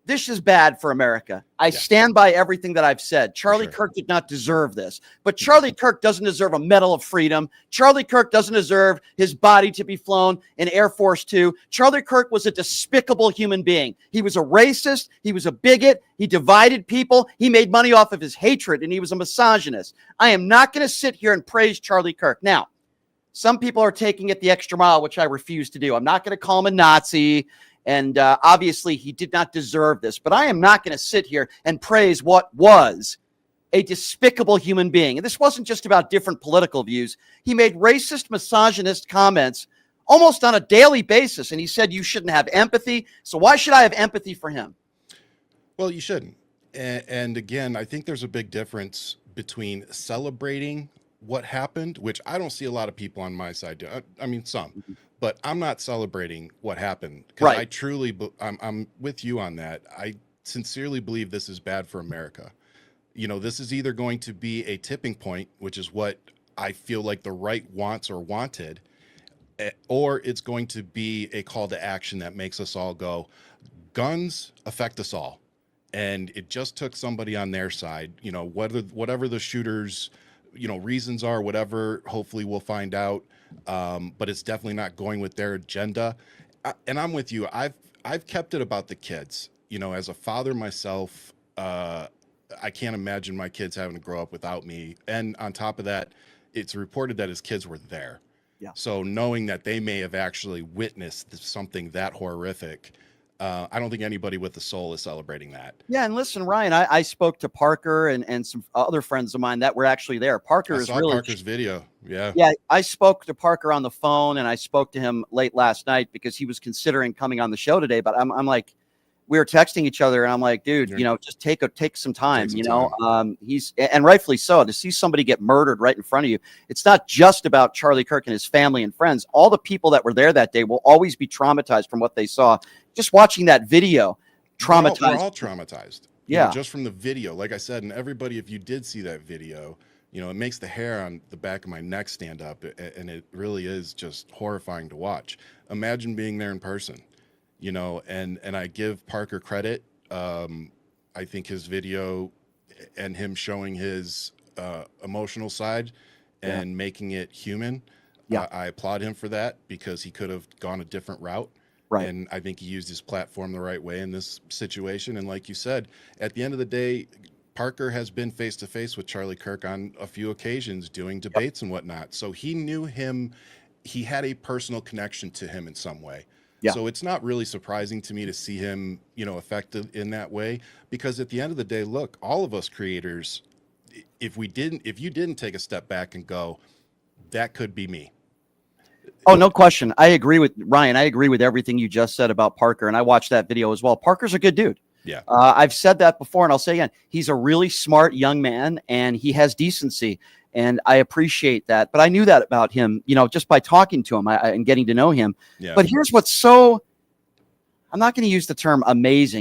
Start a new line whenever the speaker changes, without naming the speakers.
this is bad for America. I stand by everything that I've said. Charlie Kirk did not deserve this, but Charlie Kirk doesn't deserve a Medal of Freedom. Charlie Kirk doesn't deserve his body to be flown in Air Force Two. Charlie Kirk was a despicable human being. He was a racist. He was a bigot. He divided people. He made money off of his hatred, and he was a misogynist. I am not going to sit here and praise Charlie Kirk. Now, some people are taking it the extra mile, which I refuse to do. I'm not going to call him a Nazi. And obviously, he did not deserve this. But I am not going to sit here and praise what was a despicable human being. And this wasn't just about different political views. He made racist, misogynist comments almost on a daily basis. And he said you shouldn't have empathy. So why should I have empathy for him?
Well, you shouldn't. And again, I think there's a big difference between celebrating what happened, which I don't see a lot of people on my side do. I mean, some. But I'm not celebrating what happened because I truly, I'm with you on that. I sincerely believe this is bad for America. You know, this is either going to be a tipping point, which is what I feel like the right wants or wanted, or it's going to be a call to action that makes us all go, guns affect us all. And it just took somebody on their side, you know, whatever the shooter's, you know, reasons are, whatever, hopefully we'll find out. But it's definitely not going with their agenda. And I'm with you. I've kept it about the kids. You know, as a father myself, I can't imagine my kids having to grow up without me. And on top of that, it's reported that his kids were there. Yeah. So knowing that they may have actually witnessed something that horrific, I don't think anybody with a soul is celebrating that.
Yeah, and listen, Ryan, I spoke to Parker and some other friends of mine that were actually there.
I saw Parker's video. Yeah.
Yeah, I spoke to Parker on the phone, and I spoke to him late last night because he was considering coming on the show today. But I'm like, we were texting each other, and I'm like, dude, you know, just take some time. You know, he's, and rightfully so, to see somebody get murdered right in front of you. It's not just about Charlie Kirk and his family and friends. All the people that were there that day will always be traumatized from what they saw. Just watching that video, traumatized.
We're all traumatized. Yeah, you know, just from the video. Like I said, and everybody, if you did see that video, you know, it makes the hair on the back of my neck stand up, and it really is just horrifying to watch. Imagine being there in person. You know, and I give Parker credit. I think his video and him showing his emotional side and making it human. Yeah. I applaud him for that because he could have gone a different route. Right. And I think he used his platform the right way in this situation. And like you said, at the end of the day, Parker has been face to face with Charlie Kirk on a few occasions doing debates and whatnot. So he knew him. He had a personal connection to him in some way. Yeah. So it's not really surprising to me to see him, you know, affected in that way, because at the end of the day, look, all of us creators, if you didn't take a step back and go, that could be me.
Oh, no question. I agree with Ryan. I agree with everything you just said about Parker. And I watched that video as well. Parker's a good dude.
Yeah.
I've said that before, and I'll say again, he's a really smart young man, and he has decency. And I appreciate that. But I knew that about him, you know, just by talking to him and getting to know him. Yeah. But here's what's so, I'm not going to use the term amazing,